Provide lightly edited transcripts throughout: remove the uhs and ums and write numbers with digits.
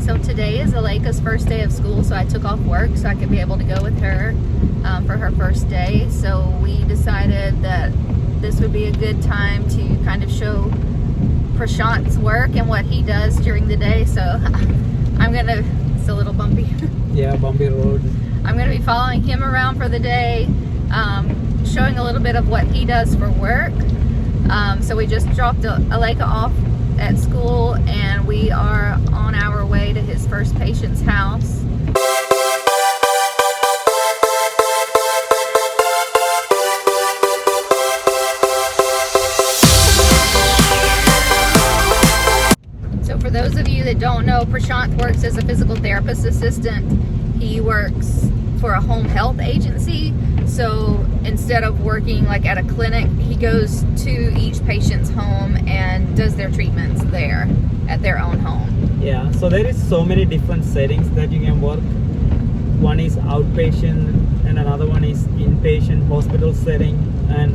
So today is Aleka's first day of school, so I took off work so I could be able to go with her for her first day. So we decided that this would be a good time to kind of show Prasanth's work and what he does during the day. So I'm gonna, it's a little bumpy. Yeah, bumpy road. I'm gonna be following him around for the day, showing a little bit of what he does for work. So we just dropped Aleka off at school and we are on our way to his first patient's house. So for those of you that don't know, Prasanth works as a physical therapist assistant. He works for a home health agency. So instead of working like at a clinic, he goes to each patient's home and does their treatments there at their own home. Yeah, so there is so many different settings that you can work. One is outpatient and another one is inpatient hospital setting and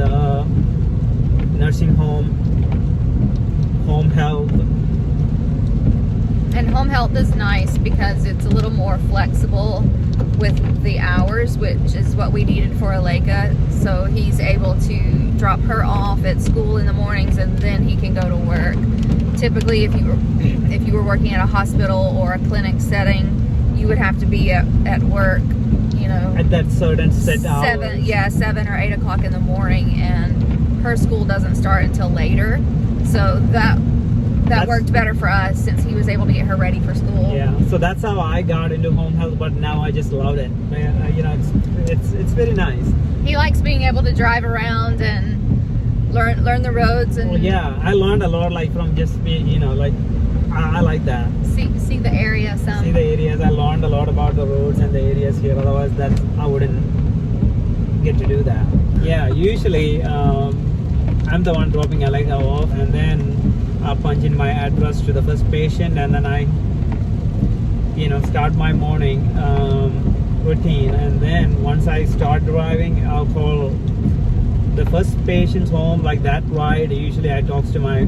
nursing home, home health. And home health is nice because it's a little more flexible with the hours, which is what we needed for Aleka. So he's able to drop her off at school in the mornings and then he can go to work. Typically, if you were working at a hospital or a clinic setting, you would have to be at work, you know, at that certain set hours. 7 or 8 o'clock in the morning, and her school doesn't start until later. So that worked better for us since he was able to get her ready for school. Yeah, so that's how I got into home health, but now I just love it. You know, it's very nice. He likes being able to drive around and learn the roads and. Well, yeah, I learned a lot like from just being, you know, like I like that. See the area some. See the areas. I learned a lot about the roads and the areas here. Otherwise, I wouldn't get to do that. Yeah, usually I'm the one dropping Aleka off, and then I punch in my address to the first patient, and then I, you know, start my morning routine. And then once I start driving, I'll call the first patient's home. Like that ride, usually I talk to my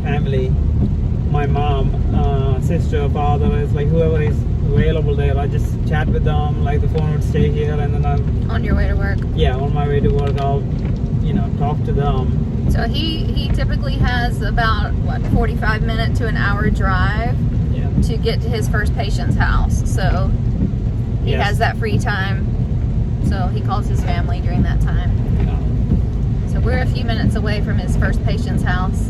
family, my mom, sister, father, is like whoever is available there. I just chat with them. Like the phone would stay here, and then I'm on your way to work. Yeah, on my way to work, I'll, you know, talk to them. So he typically has about 45 minute to an hour drive to get to his first patient's house. So he has that free time. So he calls his family during that time. Yeah. So we're a few minutes away from his first patient's house.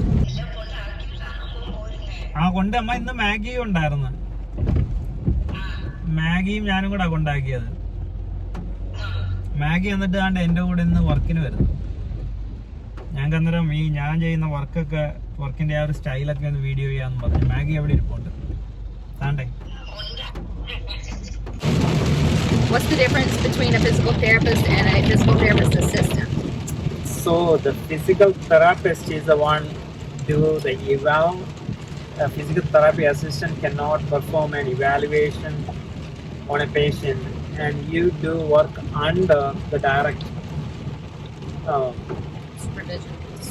കൊണ്ടമ്മ ഇന്ന് Maggi ഉണ്ടായിരുന്നു. മാഗിയും ഞാനും കൂടെ കൊണ്ടാക്കിയത്. Maggi എന്നിട്ട് കണ്ട് എൻ്റെ കൂടെ ഇന്ന് വർക്കിന് വരുന്നു. ഞങ്ങൾക്ക് അന്നേരം ഞാൻ ചെയ്യുന്ന വർക്കിന്റെ ആ ഒരു സ്റ്റൈലൊക്കെ ഒന്ന് വീഡിയോ ചെയ്യാന്ന് പറഞ്ഞു. മാഗി എവിടെ ഇരിപ്പുണ്ട് താണ്ടേ. What's the difference between a physical therapist and a physical therapist assistant? So the physical therapist is the one do the eval. A physical therapy assistant cannot perform an evaluation on a patient, and you do work under the direct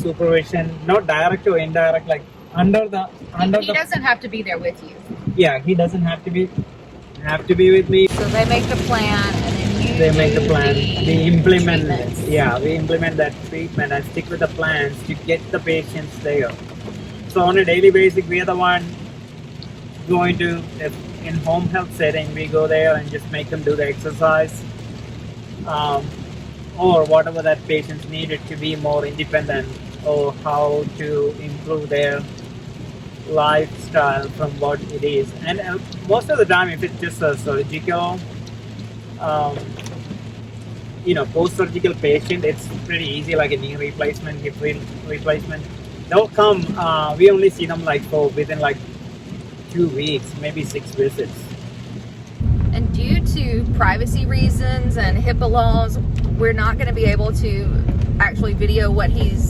supervision, not direct or indirect, like under the. He doesn't have to be there with you. Yeah, he doesn't have to be with me. So they make the plan, and then they make the plan. We implement. Treatments. Yeah, we implement that treatment and stick with the plans to get the patients there. So on a daily basis, we are the one going to, in home health setting, we go there and just make them do the exercise or whatever that patients needed to be more independent, or how to improve their lifestyle from what it is. And most of the time, if it's just a surgical, you know, post-surgical patient, it's pretty easy, like a knee replacement, hip replacement. They'll come, we only see them like within like 2 weeks, maybe 6 visits. And due to privacy reasons and HIPAA laws, we're not going to be able to actually video what he's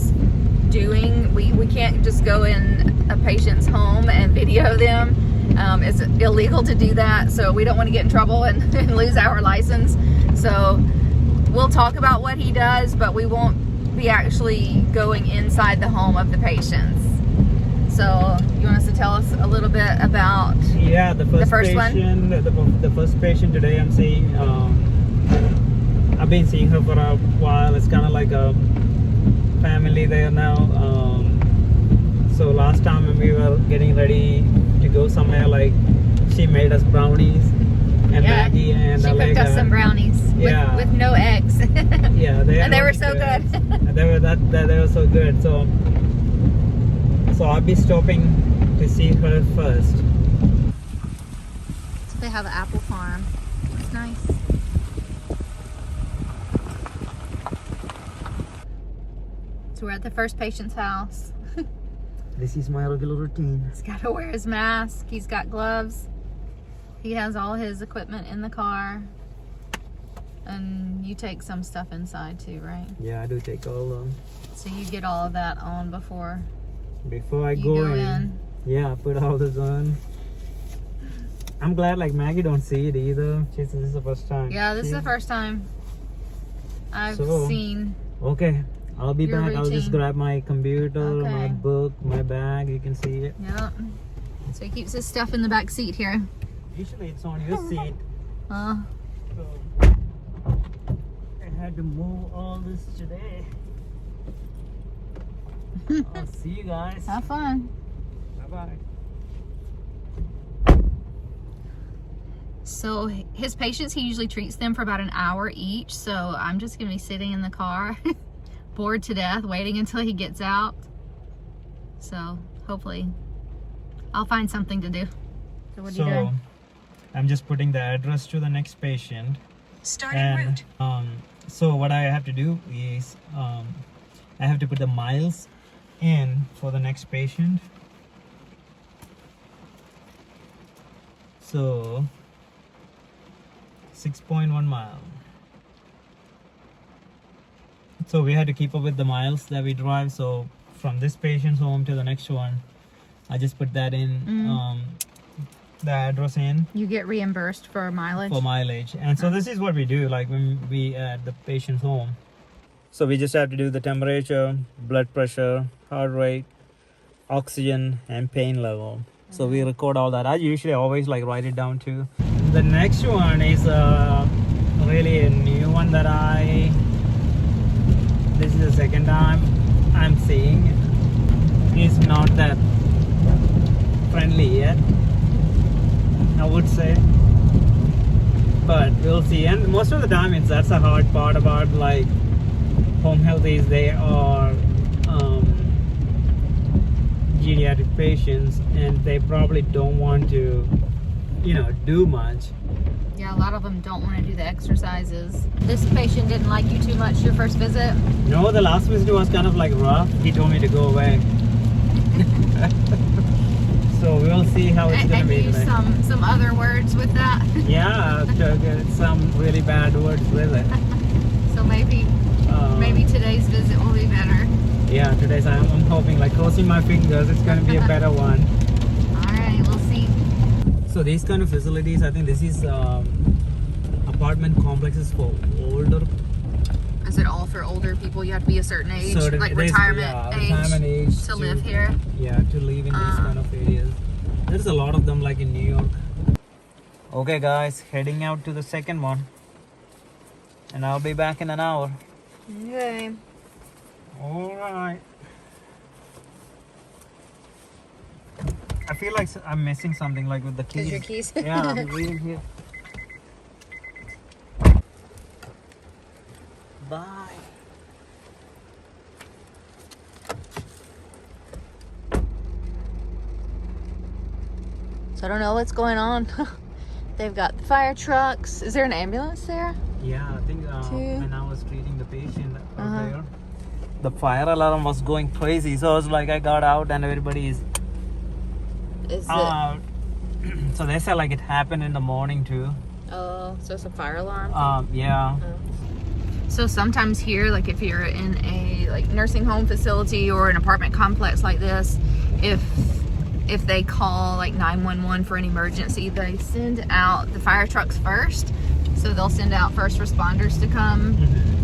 doing. We can't just go in a patient's home and video them. It's illegal to do that, so we don't want to get in trouble and lose our license. So we'll talk about what he does, but we won't be actually going inside the home of the patients. So you want us to tell us a little bit about Yeah, the first one? patient, the first patient today I'm seeing. I've been seeing her for a while. It's kind of like a family there now. So last time when we were getting ready to go somewhere, like she made us brownies and Maggie and she cooked us some brownies with no eggs. Yeah, and they were so good. They were so good. So I'll be stopping to see her first. So they have an apple farm. It's nice. So we're at the first patient's house. This is my regular routine. He's got to wear his mask. He's got gloves. He has all his equipment in the car. And you take some stuff inside too, right? Yeah, I do take all of them. So you get all of that on before I go in. Yeah, I put all this on. I'm glad like Maggie don't see it either. This is the first time. Yeah, this is the first time I've seen. Okay, I'll be back. I'll just grab my computer, Okay. my book, my bag. You can see it. Yep. So he keeps his stuff in the back seat here. Usually it's on your seat. So I had to move all this today. I'll see you guys. Have fun. Bye-bye. So his patients, he usually treats them for about an hour each. So I'm just going to be sitting in the car, bored to death, waiting until he gets out. So hopefully I'll find something to do. So what are you doing? I'm just putting the address to the next patient. Starting route. So what I have to do is I have to put the miles in for the next patient. So 6.1 mile. So we had to keep up with the miles that we drive. So from this patient's home to the next one, I just put that in, the address in. You get reimbursed for mileage? For mileage. And so this is what we do, like when we at the patient's home. So we just have to do the temperature, blood pressure, heart rate, oxygen, and pain level. So we record all that. I usually always like write it down too. The next one is really a new one that this is the second time I'm seeing. He's not that friendly yet, I would say, but we'll see. And most of the time that's the hard part about like home health is they are geriatric patients and they probably don't want to do much. Yeah, a lot of them don't want to do the exercises. This patient didn't like you too much your first visit? No, the last visit was kind of like rough. He told me to go away. So we'll see how it's going to be today. Some other words with that? Yeah, some really bad words with it. So maybe today's visit will be better. Yeah, today's I'm hoping, like crossing my fingers, it's going to be a better one. Alright, we'll see. So these kind of facilities, I think this is apartment complexes for older. Is it all for older people? You have to be a certain age, like retirement age to live here? Yeah, to live in these kind of areas. There's a lot of them like in New York. Okay guys, heading out to the second one. And I'll be back in an hour. Okay. Alright. I feel like I'm missing something like with the keys. Is your keys? Yeah, I'm reading here. Bye. So I don't know what's going on. They've got the fire trucks. Is there an ambulance there? Yeah, I think when I was treating the patient there, the fire alarm was going crazy. So I was like, I got out and everybody is out. So they said like it happened in the morning too. Oh, so it's a fire alarm? Yeah. So sometimes here, like if you're in a nursing home facility or an apartment complex like this, if they call like 911 for an emergency, they send out the fire trucks first. So they'll send out first responders to come,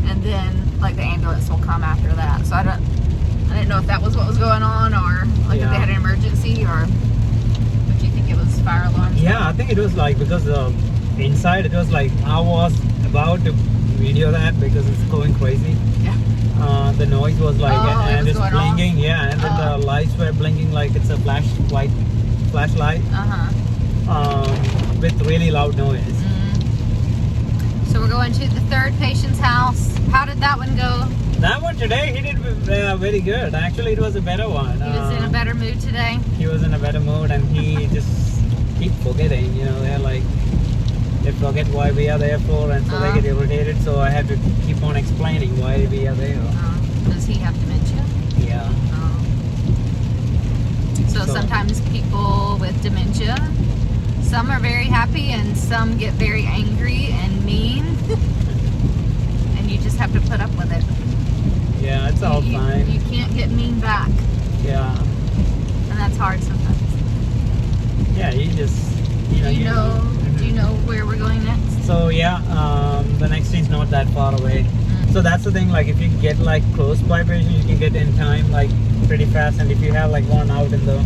and then like the ambulance will come after that. So I I didn't know if that was what was going on, or like if they had an emergency, or but you think it was fire alarm? Yeah, I think it was like because inside it was like I was about to video that because it's going crazy. Yeah. The noise was like and it's blinking. Yeah, and then the lights were blinking like it's a flashlight. With really loud noise. Mm-hmm. So we're going to the third patient's house. How did that one go? That one today, he did very good. Actually, it was a better one. He was in a better mood today? He was in a better mood, and he just keep forgetting, you know, they forget why we are there for, and so they get irritated, so I have to keep on explaining why we are there. Does he have dementia? Yeah. So sometimes people with dementia, some are very happy and some get very angry and mean. And you just have to put up with it. Yeah, it's all fine. You can't get mean back. Yeah. And that's hard sometimes. Yeah, you just... Do you know where we're going next? So yeah, the next thing's not that far away. So that's the thing, like if you get like close by patient, you can get in time like pretty fast, and if you have like one out in the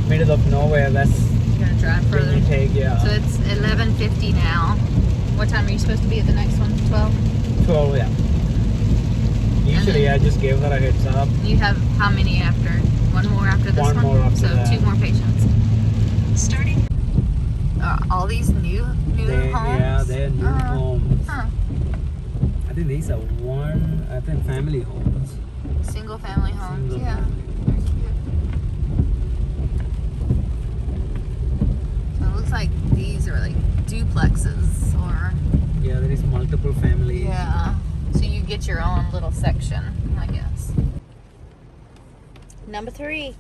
middle of nowhere, that's you're gonna drive further. You take, yeah. So it's 11:50 now. What time are you supposed to be at the next one? 12? 12, yeah. Usually I just gave her a heads up. You have how many after? One more after this one? One more after that. So 2 more patients. Starting. All these new homes? Yeah, they're new homes. Huh. I think these are family homes. Single family homes, yeah. So it looks like these are like duplexes or... Yeah, there is multiple families. Yeah. So you get your own little section, I guess. Number 3.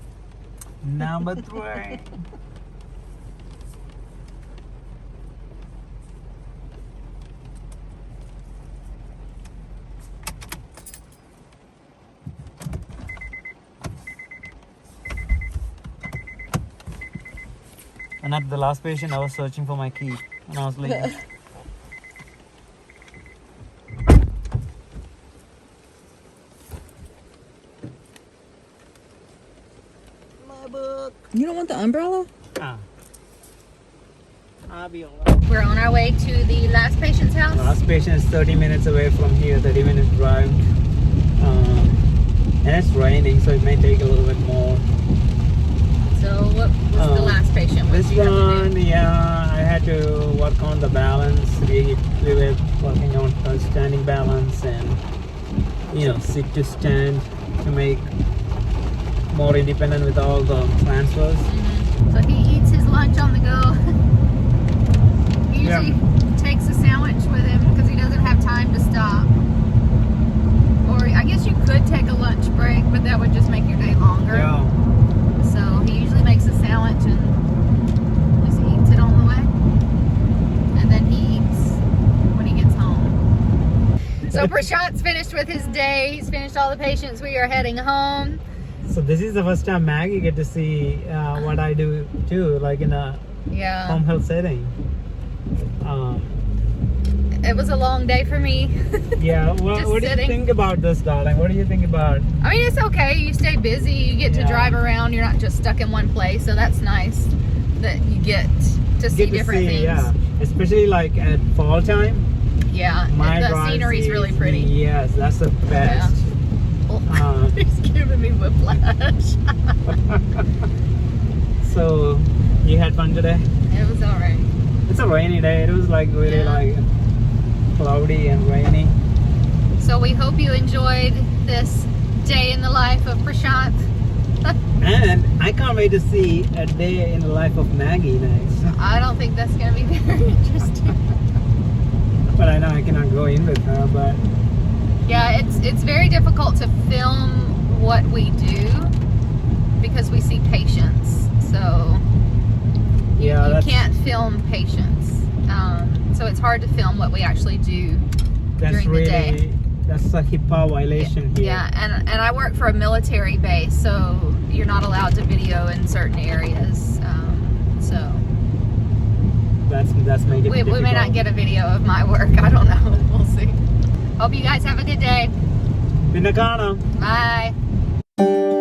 Number 3. And at the last patient, I was searching for my key, and I was late. My book. You don't want the umbrella? I'll be alright. We're on our way to the last patient's house. Last patient is 30 minutes away from here, 30 minutes drive. And it's raining, so it may take a little bit more. So what was the last patient? What This did you have to one, do? yeah, I had to work on the balance. We were working on standing balance and, you know, sit to stand to make more independent with all the transfers. Mm-hmm. So he eats his lunch on the go. He usually takes a sandwich with him because he doesn't have time to stop. Or I guess you could take a lunch break, but that would just make your day longer. Yeah. So he usually makes a sandwich and just eats it on the way. And then he eats when he gets home. So Prasanth's finished with his day. He's finished all the patients. We are heading home. So this is the first time Maggie get to see what I do too, like in a home health setting. It was a long day for me. Yeah, what do you think about this, darling? What do you think about? I mean, it's okay. You stay busy. You get to drive around. You're not just stuck in one place. So that's nice that you get to see different things. Yeah, especially like at fall time. Yeah, the scenery's really pretty. Yes, that's the best. Yeah. He's giving me whiplash. So, you had fun today? It was alright. It's a rainy day. It was like really like cloudy and rainy. So we hope you enjoyed this day in the life of Prasanth. And I can't wait to see a day in the life of Maggie next. I don't think that's going to be very interesting. But I know I cannot go in with her, but... Yeah, it's very difficult to film what we do because we see patients. So you can't film patients. So it's hard to film what we actually do during the day. That's a HIPAA violation here. Yeah, and I work for a military base, so you're not allowed to video in certain areas. So that's made it we may not get a video of my work. I don't know. We'll see. Hope you guys have a good day. Pinakana. Bye. Bye.